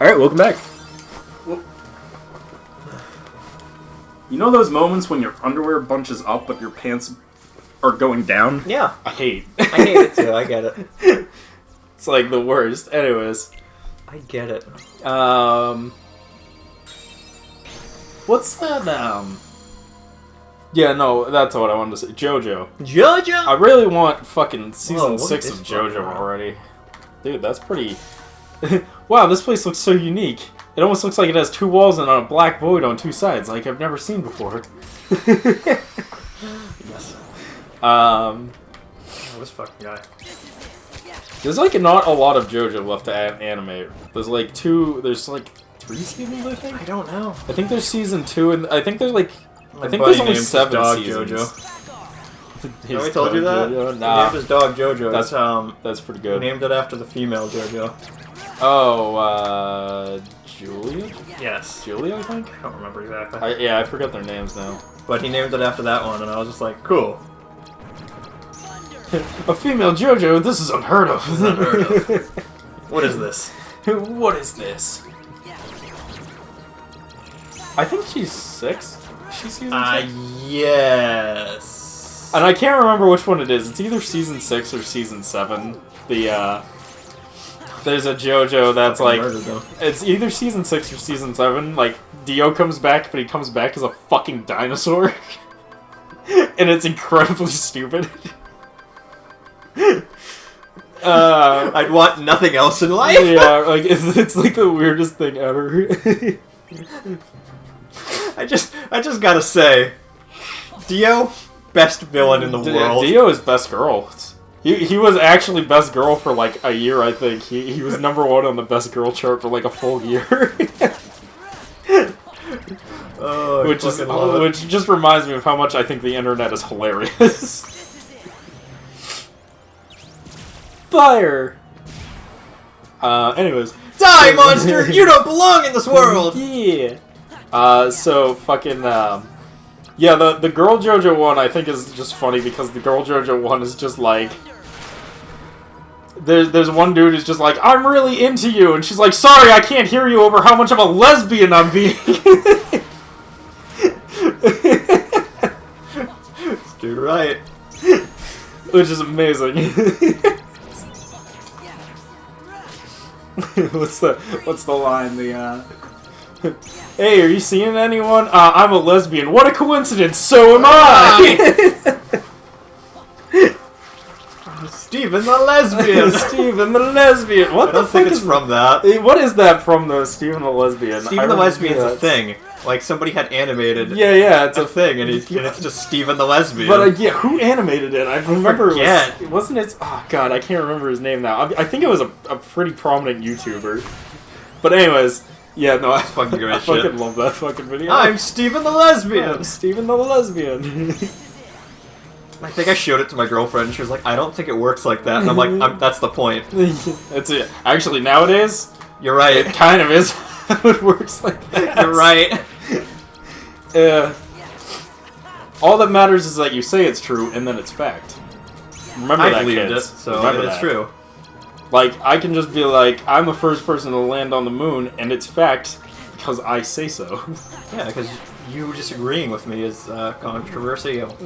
Alright, welcome back. You know those moments when your underwear bunches up but your pants are going down? Yeah. I hate it too, I get it. It's like the worst. Anyways. I get it. What's that, Yeah, no, that's what I wanted to say. JoJo. JoJo? I really want fucking season 6 of JoJo fucking already. Dude, that's pretty... Wow, this place looks so unique. It almost looks like it has 2 walls and a black void on 2 sides, like I've never seen before. Yes. This fucking guy. There's like not a lot of JoJo left to animate. There's like 3 seasons, I think? I don't know. I think there's season 2, and I think there's like... My I think buddy there's only named 7 his dog seasons. JoJo. Have I told you that? JoJo? He Nah. named his dog JoJo. That's pretty He good. named it after the female JoJo. Oh, Julia? Yes. Julia, I think? I don't remember exactly. Yeah, I forgot their names now. But he named it after that one, and I was just like, cool. A female JoJo? This is unheard of. This is unheard of. What is this? What is this? I think she's 6. She's season 6? Yes. And I can't remember which one it is. It's either season 6 or season 7. There's a JoJo that's like... It's either season 6 or season 7. Like, Dio comes back, but he comes back as a fucking dinosaur. And it's incredibly stupid. I'd want nothing else in life. Yeah, like, it's like the weirdest thing ever. I just gotta say, Dio, best villain in the world. Dio is best girl. He was actually best girl for like a year, I think. He was #1 on the best girl chart for like a full year. Oh, which just reminds me of how much I think the internet is hilarious. Fire! Anyways. Die, monster! You don't belong in this world! Yeah! So, fucking, yeah, the Girl JoJo one I think is just funny because the Girl JoJo one is just like... There's one dude who's just like, I'm really into you, and she's like, sorry, I can't hear you over how much of a lesbian I'm being. Dude, right. Which is amazing. What's the line? Hey, are you seeing anyone? I'm a lesbian. What a coincidence! So am I! Steven the lesbian! Steven the lesbian! What I don't think it's from that. What is that from, though, Steven the lesbian? Steven the lesbian's a thing. Like, somebody had animated yeah, it's a thing, and it's just Steven the lesbian. But, yeah, who animated it? I remember it wasn't it... Oh, God, I can't remember his name now. I think it was a pretty prominent YouTuber. But anyways... Yeah, no, I fucking love that fucking video. I'm Steven the lesbian! I'm Steven the lesbian. I think I showed it to my girlfriend, and she was like, I don't think it works like that. And I'm like, that's the point. That's it. Actually, nowadays... You're right. It kind of is how it works like that. You're right. All that matters is that you say it's true, and then it's fact. Remember that, believed kids. it, so Remember it's true. Like, I can just be like, I'm the first person to land on the moon, and it's fact, because I say so. Yeah, because you disagreeing with me is controversial.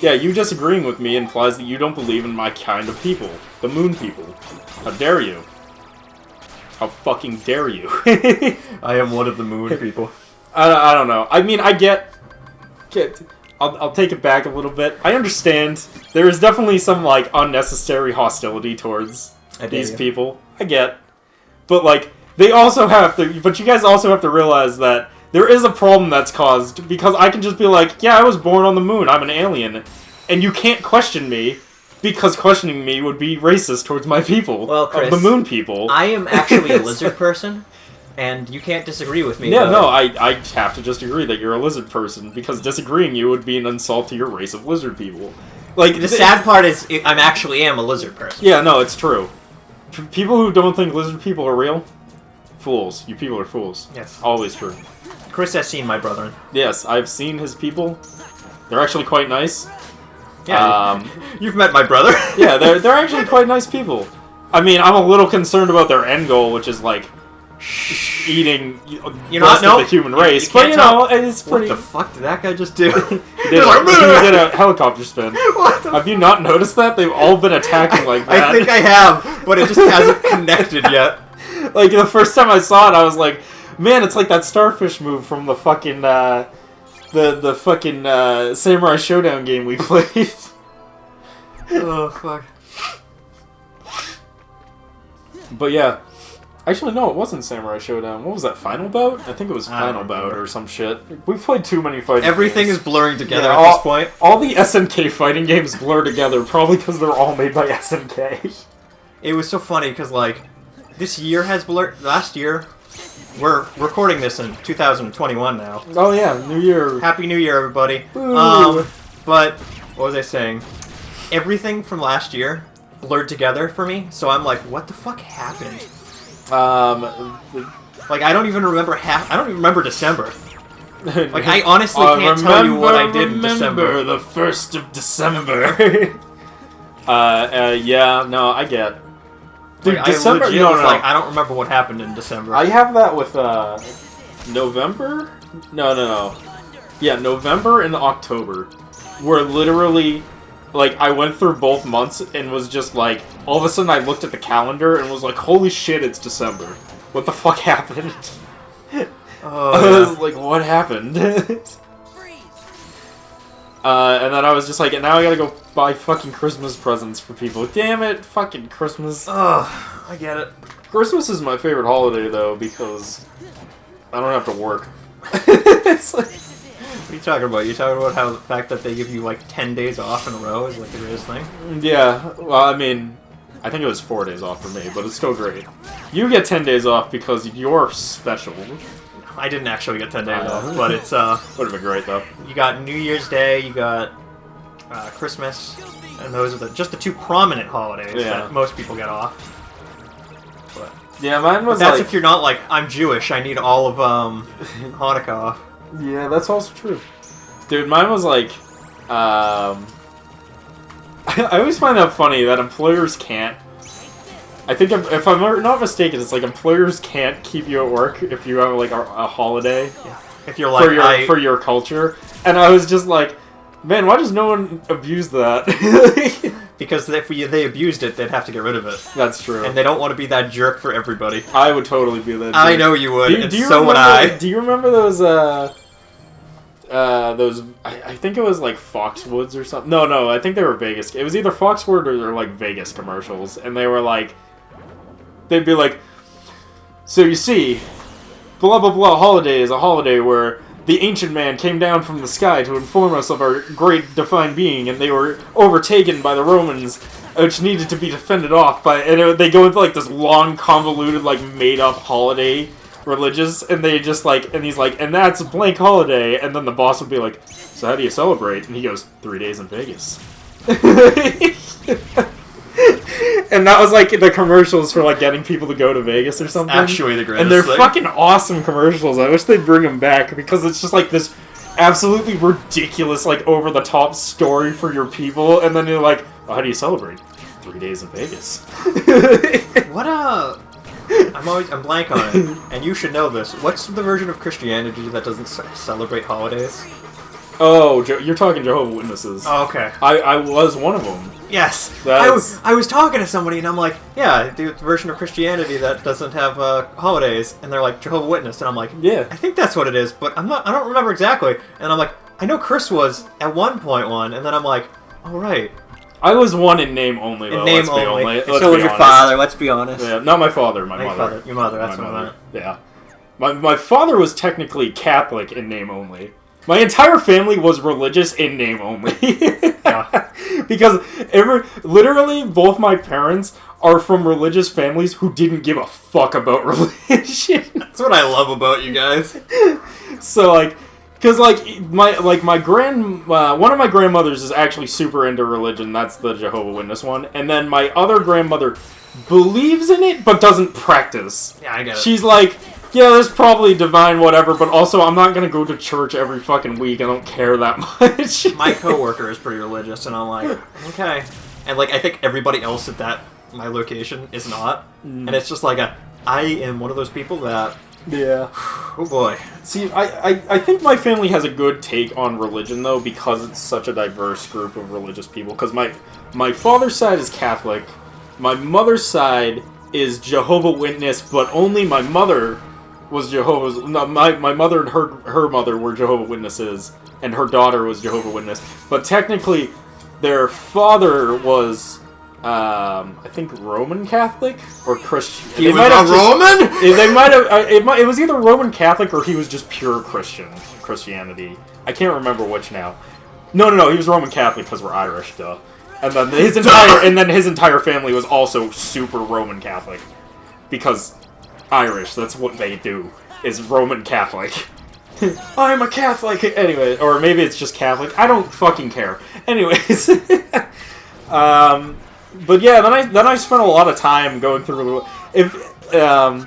Yeah, you disagreeing with me implies that you don't believe in my kind of people. The moon people. How dare you? How fucking dare you? I am one of the moon people. I don't know. I mean, I get I'll take it back a little bit. I understand. There is definitely some, like, unnecessary hostility towards these people. I get. But, like, they also have to... But you guys also have to realize that there is a problem that's caused because I can just be like, yeah, I was born on the moon. I'm an alien. And you can't question me because questioning me would be racist towards my people. Well, Chris, the moon people. I am actually a lizard person. And you can't disagree with me. Yeah, no, I have to just agree that you're a lizard person, because disagreeing you would be an insult to your race of lizard people. Like, the sad part is, I actually am a lizard person. Yeah, no, it's true. People who don't think lizard people are real, fools. You people are fools. Yes. Always true. Chris has seen my brother. Yes, I've seen his people. They're actually quite nice. Yeah, you've met my brother. Yeah, they're actually quite nice people. I mean, I'm a little concerned about their end goal, which is like... eating You the rest know, of the human race. you But can't you tell. know, it's pretty. What the fuck did that guy just do? He did a helicopter spin. What the Have you not noticed that? They've all been attacking like that. I think I have, but it just hasn't connected yet. Like, the first time I saw it, I was like, man, it's like that starfish move from the fucking, the fucking, Samurai Showdown game we played. Oh, fuck. But yeah. Actually, no, it wasn't Samurai Showdown. What was that, Final Bout? I think it was Final Bout or some shit. We've played too many fighting Everything games. is blurring together Yeah, at this point. All the SNK fighting games blur together, probably because they're all made by SNK. It was so funny, because, like, this year has blurred. Last year, we're recording this in 2021 now. Oh yeah, New Year. Happy New Year, everybody. Ooh. But, what was I saying? Everything from last year blurred together for me, so I'm like, what the fuck happened? Like, I don't even remember I don't even remember December. Like, I honestly can't tell you what I did in December. The 1st of December. Yeah, no, I get. Dude, Like, December. I legit No, was no, like, I don't remember what happened in December. I have that with November. No. Yeah, November and October, where literally, like, I went through both months and was just like, all of a sudden I looked at the calendar and was like, holy shit, it's December. What the fuck happened? Oh, I was like, what happened? And then I was just like, and now I gotta go buy fucking Christmas presents for people. Damn it, fucking Christmas. Oh, I get it. Christmas is my favorite holiday, though, because I don't have to work. It's like... What are you talking about? You talking about how the fact that they give you like 10 days off in a row is like the greatest thing? Yeah, well, I mean, I think it was 4 days off for me, but it's still great. You get 10 days off because you're special. I didn't actually get 10 days off, but it's Would have been great, though. you got New Year's Day, you got Christmas, and those are just the two prominent holidays that most people get off. But Yeah, mine was that's like... if you're not like, I'm Jewish, I need all of Hanukkah off. Yeah, that's also true. Dude, mine was like... I always find that funny that employers can't... I think if I'm not mistaken, it's like employers can't keep you at work if you have like a holiday. Yeah. If you're like for your culture. And I was just like, man, why does no one abuse that? Because if they abused it, they'd have to get rid of it. That's true. And they don't want to be that jerk for everybody. I would totally be that jerk. I know you would, and so would I. I. Do you remember those, I think it was like Foxwoods or something. No, I think they were Vegas. It was either Foxwood or like Vegas commercials. And they were like, they'd be like, so you see, blah blah blah holiday is a holiday where the ancient man came down from the sky to inform us of our great divine being, and they were overtaken by the Romans, which needed to be defended off by... And they go into, like, this long, convoluted, like, made-up holiday religious, and they just, like... And he's like, and that's blank holiday, and then the boss would be like, so how do you celebrate? And he goes, 3 days in Vegas. And that was, like, the commercials for, like, getting people to go to Vegas or something. Actually the greatest And they're thing. fucking awesome commercials. I wish they'd bring them back, because it's just, like, this absolutely ridiculous, like, over-the-top story for your people, and then you're like, well, how do you celebrate? 3 days in Vegas. What I'm blank on it, and you should know this. What's the version of Christianity that doesn't celebrate holidays? Oh, you're talking Jehovah's Witnesses. Oh, okay. I was one of them. Yes. That's... I was talking to somebody, and I'm like, yeah, the version of Christianity that doesn't have holidays, and they're like Jehovah's Witness, and I'm like, yeah, I think that's what it is, but I don't remember exactly. And I'm like, I know Chris was at one point one, and then I'm like, oh right. I was one in name only, though. In name let's be only. Let's so be was your honest. father, let's be honest. Yeah, not my father, my mother. Your mother, that's my what I mother. meant. Yeah. My father was technically Catholic in name only. My entire family was religious in name only. Yeah. Because literally both my parents are from religious families who didn't give a fuck about religion. That's what I love about you guys. So like, because like one of my grandmothers is actually super into religion. That's the Jehovah's Witness one, and then my other grandmother believes in it but doesn't practice. Yeah, I get it. She's like, yeah, there's probably divine whatever, but also I'm not gonna go to church every fucking week. I don't care that much. My coworker is pretty religious, and I'm like, okay. And like, I think everybody else at my location is not. And it's just like I am one of those people that Yeah. Oh boy. See, I think my family has a good take on religion, though, because it's such a diverse group of religious people. Because my father's side is Catholic, my mother's side is Jehovah's Witness, but only my mother was Jehovah's... No, my mother and her mother were Jehovah's Witnesses, and her daughter was Jehovah's Witness. But technically, their father was... I think Roman Catholic or Christian. He was Roman. They might have. It was either Roman Catholic or he was just pure Christianity. I can't remember which now. No. He was Roman Catholic because we're Irish, duh. And then his entire family was also super Roman Catholic because Irish. That's what they do. Is Roman Catholic. I'm a Catholic anyway, or maybe it's just Catholic. I don't fucking care. Anyways. But yeah, then I spent a lot of time going through. I don't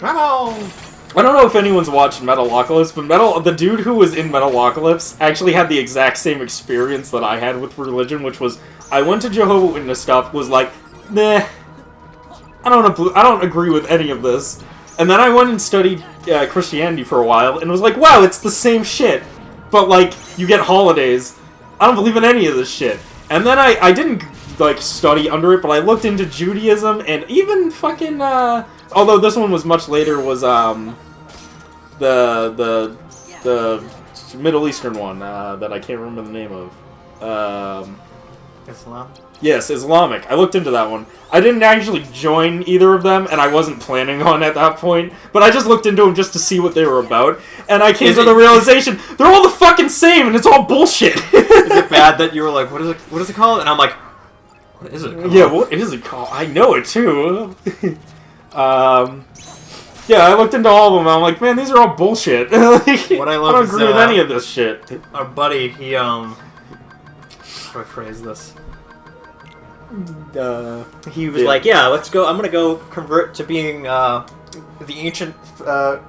know if anyone's watched Metalocalypse, but the dude who was in Metalocalypse actually had the exact same experience that I had with religion, which was I went to Jehovah's Witness stuff, was like, nah, I don't agree with any of this, and then I went and studied Christianity for a while, and was like, wow, it's the same shit, but like you get holidays. I don't believe in any of this shit, and then I didn't. Like study under it, but I looked into Judaism and even fucking although this one was much later was the Middle Eastern one that I can't remember the name of. Islam? Yes, Islamic. I looked into that one. I didn't actually join either of them, and I wasn't planning on at that point, but I just looked into them just to see what they were about, and I came to the realization, they're all the fucking same, and it's all bullshit. Is it bad that you were like, what is it called? And I'm like, what is it called? Yeah, what is it called? I know it, too. Yeah, I looked into all of them, and I'm like, man, these are all bullshit. What I love I don't agree with any of this shit. Our buddy, he, how do I phrase this? He was like, yeah, let's go, I'm gonna go convert to being, the ancient, I'm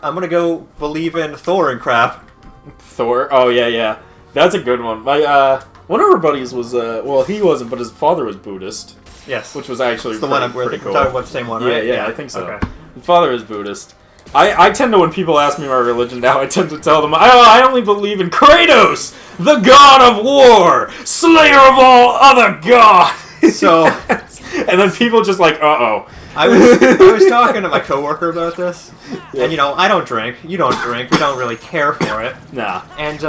gonna go believe in Thor and crap. Thor? Oh, yeah. That's a good one. My, one of our buddies was, well, he wasn't, but his father was Buddhist. Yes. Which was actually pretty cool. We're talking about the same one, right? Yeah, I think so. Okay. His father is Buddhist. I tend to, when people ask me my religion now, I tend to tell them, I only believe in Kratos, the god of war, slayer of all other gods. So, and then people just like, uh-oh. I was talking to my coworker about this, and, you know, I don't drink, you don't drink, we don't really care for it. Nah. And,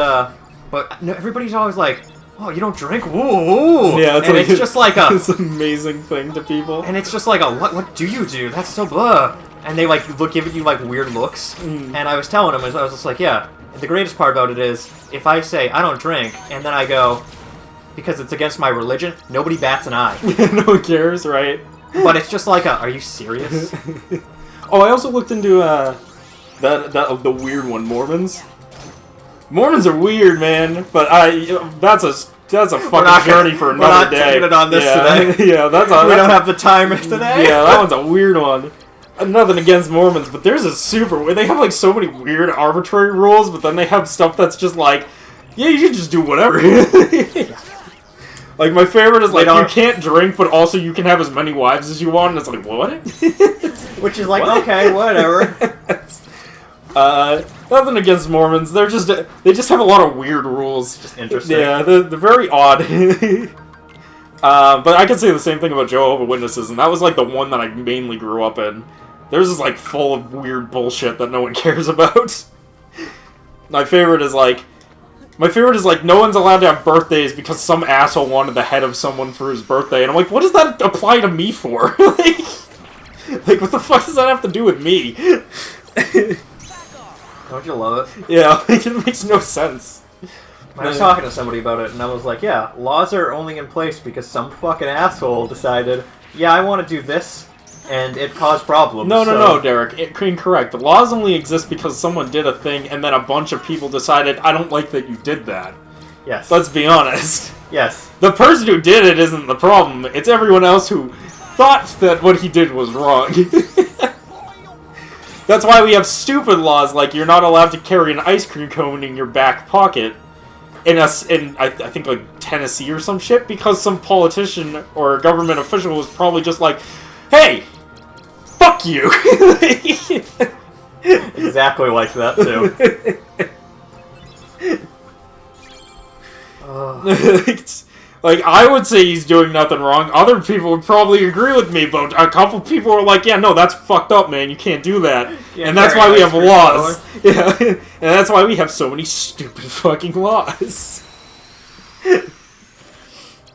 but everybody's always like, oh, you don't drink? Ooh. Yeah, it's just like a... It's an amazing thing to people. And it's just like a, what do you do? That's so blah. And they, like, give you, like, weird looks. And I was telling them, I was just like, yeah, the greatest part about it is, if I say, I don't drink, and then I go, because it's against my religion, nobody bats an eye. No one cares, right? But it's just like are you serious? Oh, I also looked into, the weird one, Mormons. Mormons are weird, man, but that's a fucking journey for another day. We're not taking it on this today. Yeah, we don't have the time today. Yeah, that one's a weird one. Nothing against Mormons, but there's a super weird. They have like so many weird arbitrary rules, but then they have stuff that's just like, yeah, you should just do whatever. Like my favorite is like you can't drink, but also you can have as many wives as you want, and it's like what? Which is like okay, whatever. Nothing against Mormons. They just have a lot of weird rules. Just interesting. Yeah, they're very odd. But I can say the same thing about Jehovah's Witnesses, and that was like the one that I mainly grew up in. Theirs is like full of weird bullshit that no one cares about. My favorite is like no one's allowed to have birthdays because some asshole wanted the head of someone for his birthday, and I'm like, what does that apply to me for? like what the fuck does that have to do with me? Don't you love it? Yeah, it makes no sense. I was talking to somebody about it, and I was like, yeah, laws are only in place because some fucking asshole decided, yeah, I want to do this, and it caused problems. No, Derek. Incorrect. The laws only exist because someone did a thing, and then a bunch of people decided, I don't like that you did that. Yes. Let's be honest. Yes. The person who did it isn't the problem. It's everyone else who thought that what he did was wrong. That's why we have stupid laws like you're not allowed to carry an ice cream cone in your back pocket in I think like Tennessee or some shit, because some politician or government official was probably just like, hey, fuck you. Exactly like that, too. It's, like, I would say he's doing nothing wrong. Other people would probably agree with me, but a couple people are like, yeah, no, that's fucked up, man. You can't do that. And that's why we have laws. Yeah, and that's why we have so many stupid fucking laws.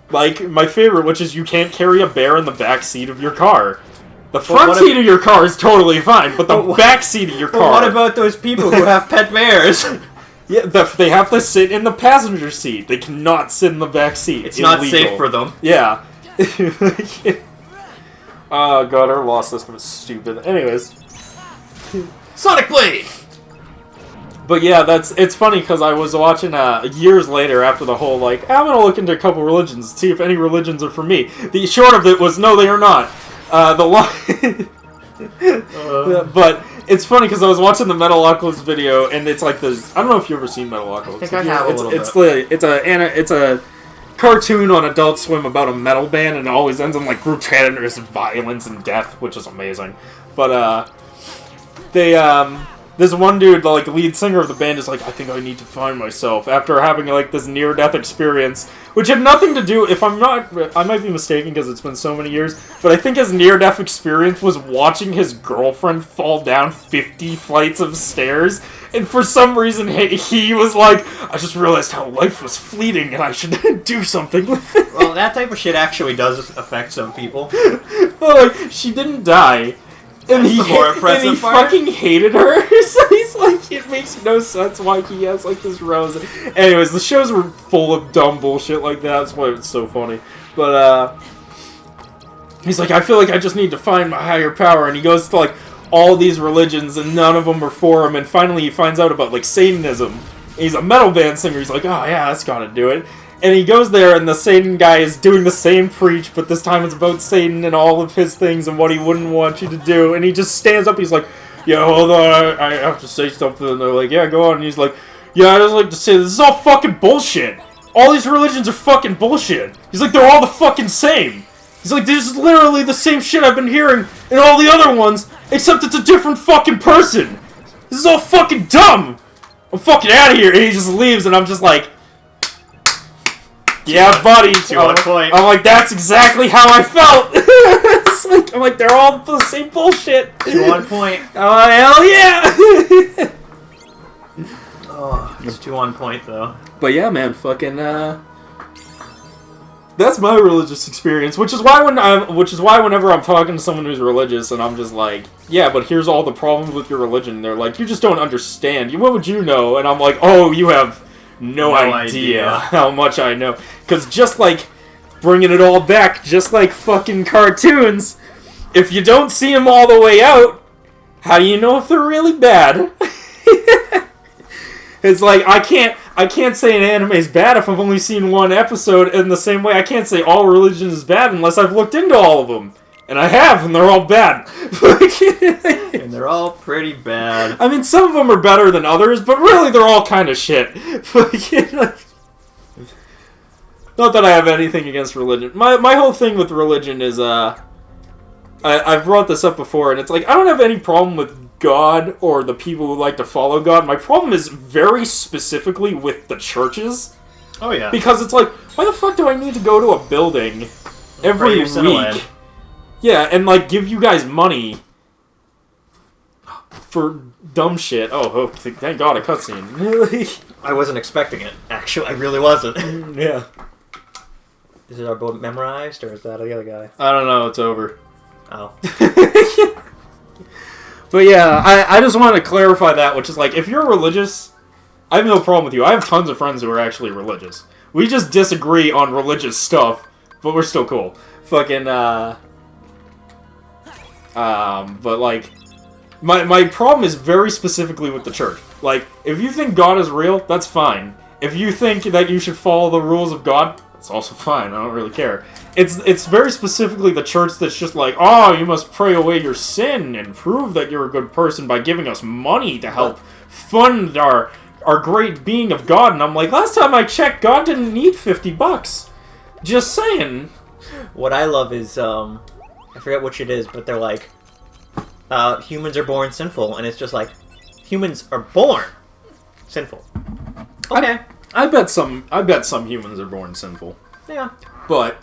Like, my favorite, which is you can't carry a bear in the back seat of your car. The front seat of your car is totally fine, but the back seat of your car... But what about those people who have pet bears? Yeah, they have to sit in the passenger seat. They cannot sit in the back seat. It's not safe for them. Yeah. Oh god, our law system is stupid. Anyways. Sonic Blade! But yeah, it's funny because I was watching years later after the whole, like, I'm gonna look into a couple religions and see if any religions are for me. The short of it was, no, they are not. But it's funny because I was watching the Metalocalypse video, and it's like this. I don't know if you've ever seen Metalocalypse. I think I have a little bit. It's a cartoon on Adult Swim about a metal band, and it always ends in like gratuitous violence and death, which is amazing. But this one dude, the like lead singer of the band, is like, I think I need to find myself after having like this near-death experience, which had nothing to do. If I'm not, I might be mistaken because it's been so many years, but I think his near-death experience was watching his girlfriend fall down 50 flights of stairs, and for some reason he was like, I just realized how life was fleeting and I should do something with it. Well, that type of shit actually does affect some people. Well, like, she didn't die. And he fucking hated her, so he's like, it makes no sense why he has, like, this rose. Anyways, the shows were full of dumb bullshit like that, that's why it's so funny. But, he's like, I feel like I just need to find my higher power, and he goes to, like, all these religions, and none of them are for him, and finally he finds out about, like, Satanism. He's a metal band singer, he's like, oh yeah, that's gotta do it. And he goes there, and the Satan guy is doing the same preach, but this time it's about Satan and all of his things and what he wouldn't want you to do. And he just stands up, he's like, yeah, hold on, I have to say something. And they're like, yeah, go on. And he's like, yeah, I just like to say this is all fucking bullshit. All these religions are fucking bullshit. He's like, they're all the fucking same. He's like, this is literally the same shit I've been hearing in all the other ones, except it's a different fucking person. This is all fucking dumb. I'm fucking out of here. And he just leaves, and I'm just like, yeah, buddy. I'm like, that's exactly how I felt. It's like, I'm like, they're all the same bullshit. 2 point. Oh, hell yeah. Oh, it's 2 point though. But yeah, man, fucking. That's my religious experience, which is why whenever I'm talking to someone who's religious, and I'm just like, yeah, but here's all the problems with your religion. They're like, you just don't understand. What would you know? And I'm like, oh, you have no idea how much I know. Because just like bringing it all back, just like fucking cartoons, if you don't see them all the way out, how do you know if they're really bad? It's like, I can't say an anime is bad if I've only seen one episode. In the same way, I can't say all religion is bad unless I've looked into all of them. And I have, and they're all bad. And they're all pretty bad. I mean, some of them are better than others, but really they're all kind of shit. Not that I have anything against religion. My whole thing with religion is, I've brought this up before, and it's like, I don't have any problem with God or the people who like to follow God. My problem is very specifically with the churches. Oh, yeah. Because it's like, why the fuck do I need to go to a building every week? Yeah, and like give you guys money for dumb shit. Oh, thank God, a cutscene. I wasn't expecting it. Actually, I really wasn't. Yeah. Is it our boat memorized, or is that the other guy? I don't know. It's over. Oh. But yeah, I just wanted to clarify that, which is like, if you're religious, I have no problem with you. I have tons of friends who are actually religious. We just disagree on religious stuff, but we're still cool. Fucking, but like, my problem is very specifically with the church. Like, if you think God is real, that's fine. If you think that you should follow the rules of God, that's also fine. I don't really care. It's very specifically the church that's just like, oh, you must pray away your sin and prove that you're a good person by giving us money to help fund our great being of God. And I'm like, last time I checked, God didn't need $50. Just saying. What I love is, I forget which it is, but they're like, humans are born sinful, and it's just like, humans are born sinful. Okay. I bet some humans are born sinful. Yeah. But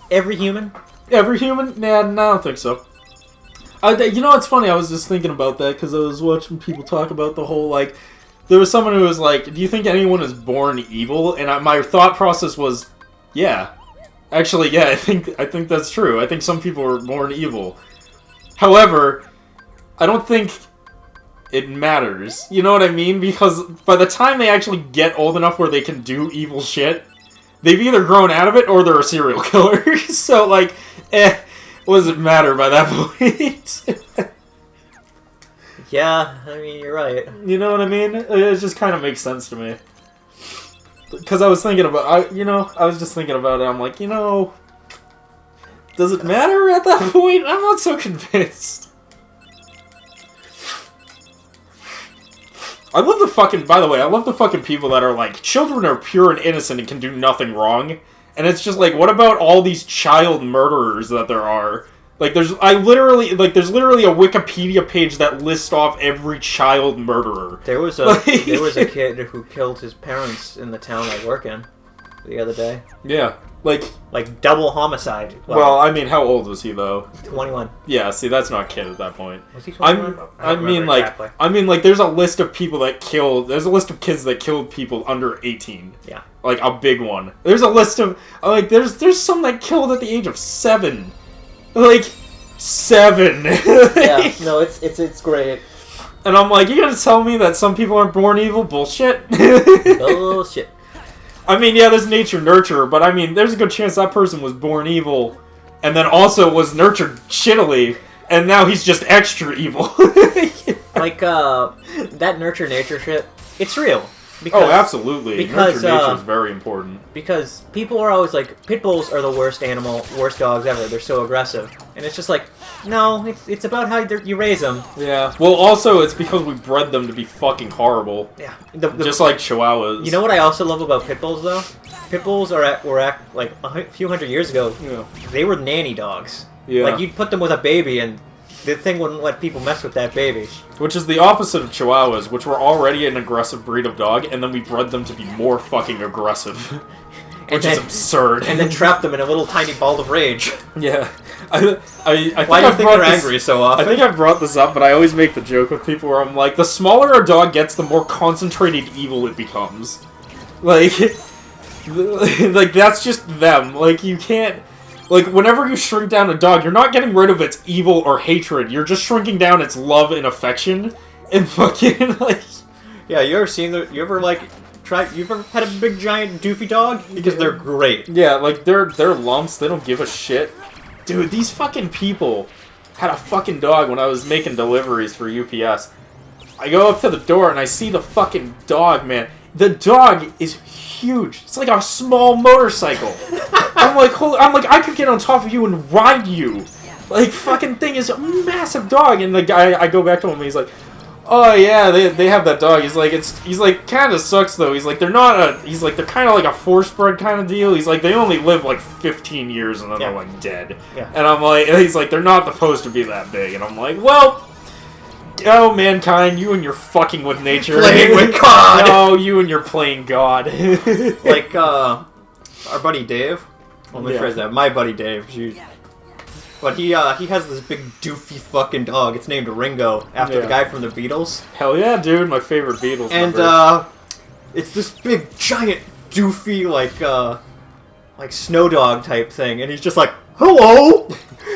every human? Every human? Nah, no, I don't think so. You know what's funny? I was just thinking about that because I was watching people talk about the whole, like... There was someone who was like, do you think anyone is born evil? And my thought process was, yeah. Actually, yeah, I think that's true. I think some people are born evil. However, I don't think it matters. You know what I mean? Because by the time they actually get old enough where they can do evil shit, they've either grown out of it or they're a serial killer. So, like, what does it matter by that point? Yeah, I mean, you're right. You know what I mean? It just kind of makes sense to me. Because I was thinking about, I was just thinking about it. I'm like, does it matter at that point? I'm not so convinced. I love the fucking, by the way, I love the fucking people that are like, children are pure and innocent and can do nothing wrong. And it's just like, what about all these child murderers that there are? Like, there's literally a Wikipedia page that lists off every child murderer. There was a kid who killed his parents in the town I work in the other day. Yeah, like double homicide. Well, I mean, how old was he though? 21. Yeah, see, that's not a kid at that point. Was he 21? I mean, there's a list of people that killed. There's a list of kids that killed people under 18. Yeah, like a big one. There's a list of there's some that killed at the age of 7. Like, 7. Yeah, no, it's great. And I'm like, you gonna tell me that some people aren't born evil? Bullshit. Bullshit. I mean, yeah, there's nature nurture, but I mean, there's a good chance that person was born evil, and then also was nurtured shittily, and now he's just extra evil. Like, that nurture nature shit, it's real. Because, absolutely. Nurture nature is very important. Because people are always like, pit bulls are the worst dogs ever. They're so aggressive. And it's just like, no, it's about how you raise them. Yeah. Well, also, it's because we bred them to be fucking horrible. Yeah. Just like Chihuahuas. You know what I also love about pit bulls, though? Pit bulls were like a few hundred years ago, they were nanny dogs. Yeah. Like, you'd put them with a baby and the thing wouldn't let people mess with that baby. Which is the opposite of Chihuahuas, which were already an aggressive breed of dog, and then we bred them to be more fucking aggressive. Which is absurd. And then trapped them in a little tiny ball of rage. Yeah. I think Why do you think they're angry so often? I think I've brought this up, but I always make the joke with people where I'm like, the smaller a dog gets, the more concentrated evil it becomes. Like, that's just them. Like, you can't... Like, whenever you shrink down a dog, you're not getting rid of its evil or hatred. You're just shrinking down its love and affection. And fucking, like... Yeah, you ever had a big, giant, doofy dog? Because they're great. Yeah, like, they're lumps. They don't give a shit. Dude, these fucking people had a fucking dog when I was making deliveries for UPS. I go up to the door and I see the fucking dog, man. The dog is huge. It's like a small motorcycle. I'm like, I could get on top of you and ride you. Like, fucking thing is a massive dog. And the guy, I go back to him and he's like, oh yeah, they have that dog. He's like, kind of sucks though. He's like, they're kind of like a force bred kind of deal. He's like, they only live like 15 years and then they're like dead. Yeah. And I'm like, he's like, they're not supposed to be that big. And I'm like, well... Oh, mankind, you and your fucking with nature. Playing with God! Oh, you and your playing God. Like, our buddy Dave. Well, let me phrase that. My buddy Dave. But he has this big doofy fucking dog. It's named Ringo, after the guy from the Beatles. Hell yeah, dude. My favorite Beatles member. It's this big, giant, doofy, like snow dog type thing. And he's just like, hello!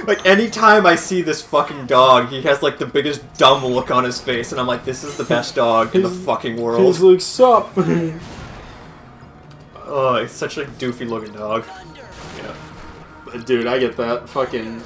Like, anytime I see this fucking dog, he has, like, the biggest dumb look on his face, and I'm like, this is the best dog in the fucking world. He's like, sup? Oh, it's such a doofy-looking dog. Yeah. Dude, I get that. Fucking...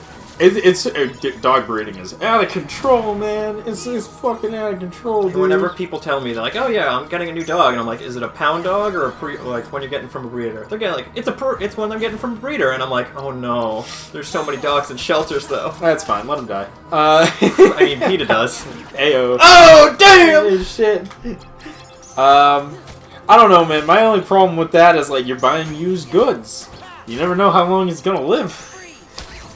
dog breeding is out of control, man. It's fucking out of control, dude. And whenever people tell me, they're like, oh yeah, I'm getting a new dog, and I'm like, is it a pound dog or like one you're getting from a breeder? They're getting like, it's one I'm getting from a breeder, and I'm like, oh no, there's so many dogs in shelters though. That's fine, let them die. I mean, PETA does. Ayo. Oh damn! Shit. I don't know, man. My only problem with that is like you're buying used goods. You never know how long it's gonna live.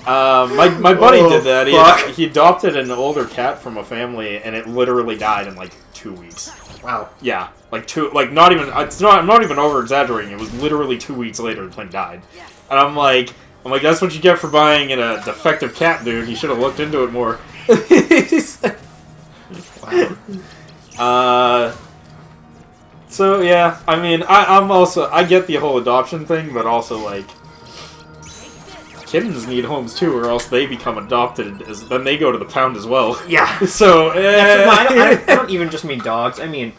My buddy did that. He adopted an older cat from a family, and it literally died in like 2 weeks. Wow. Yeah, like not even. I'm not even over exaggerating. It was literally 2 weeks later the thing died, and I'm like, that's what you get for buying a defective cat, dude. You should have looked into it more. Wow. So yeah, I mean, I get the whole adoption thing, but also like, kittens need homes too, or else they become adopted. Then they go to the pound as well. Yeah. So I don't even just mean dogs. I mean,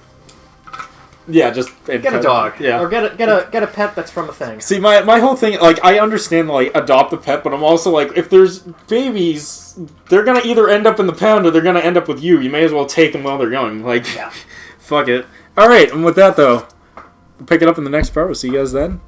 yeah, just get a dog. Yeah, or get a pet that's from a thing. See, my whole thing, like, I understand like adopt a pet, but I'm also like, if there's babies, they're gonna either end up in the pound or they're gonna end up with you. You may as well take them while they're young. Like, yeah. Fuck it. All right, and with that though, we'll pick it up in the next part. We'll see you guys then.